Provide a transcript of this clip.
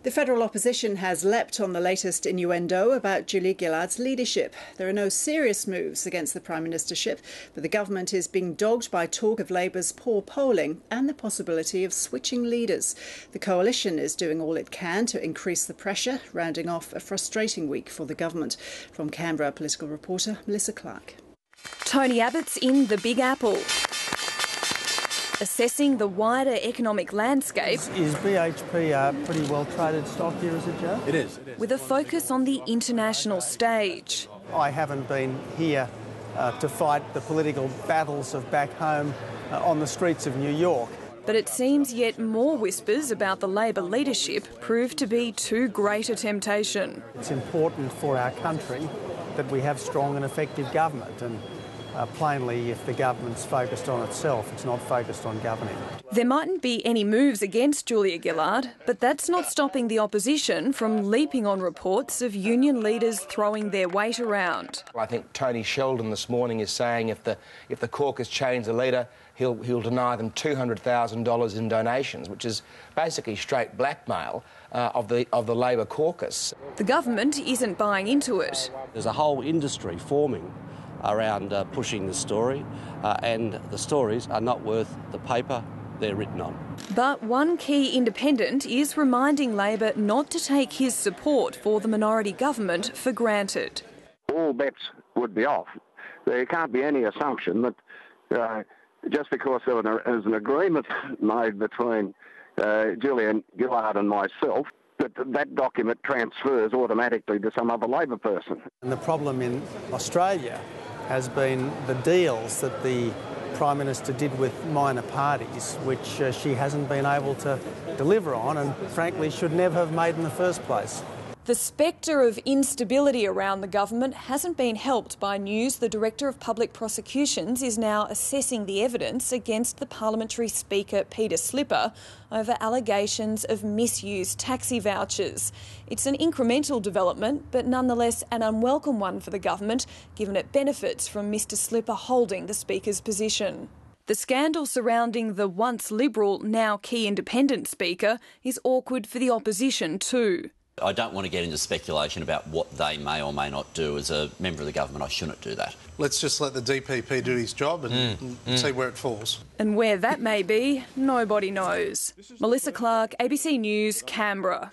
The federal opposition has leapt on the latest innuendo about Julia Gillard's leadership. There are no serious moves against the prime ministership, but the government is being dogged by talk of Labour's poor polling and the possibility of switching leaders. The coalition is doing all it can to increase the pressure, rounding off a frustrating week for the government. From Canberra, political reporter Melissa Clark. Tony Abbott's in the Big Apple, assessing the wider economic landscape. Is BHP a pretty well-traded stock here, is it, Joe? It is. With a focus on the international stage. I haven't been here to fight the political battles of back home on the streets of New York. But it seems yet more whispers about the Labor leadership prove to be too great a temptation. It's important for our country that we have strong and effective government, and plainly, if the government's focused on itself, it's not focused on governing. There mightn't be any moves against Julia Gillard, but that's not stopping the opposition from leaping on reports of union leaders throwing their weight around. I think Tony Sheldon this morning is saying if the caucus change the leader, he'll deny them $200,000 in donations, which is basically straight blackmail of the Labor caucus. The government isn't buying into it. There's a whole industry forming around pushing this story, and the stories are not worth the paper they're written on. But one key independent is reminding Labor not to take his support for the minority government for granted. All bets would be off. There can't be any assumption that just because there is an agreement made between Julia Gillard and myself, that document transfers automatically to some other Labor person. And the problem in Australia has been the deals that the Prime Minister did with minor parties, which she hasn't been able to deliver on and frankly should never have made in the first place. The spectre of instability around the government hasn't been helped by news the Director of Public Prosecutions is now assessing the evidence against the Parliamentary Speaker Peter Slipper over allegations of misused taxi vouchers. It's an incremental development, but nonetheless an unwelcome one for the government, given it benefits from Mr Slipper holding the Speaker's position. The scandal surrounding the once Liberal, now key independent Speaker is awkward for the opposition too. I don't want to get into speculation about what they may or may not do. As a member of the government, I shouldn't do that. Let's just let the DPP do his job and see where it falls. And where that may be, nobody knows. Melissa Clark, ABC News, Canberra.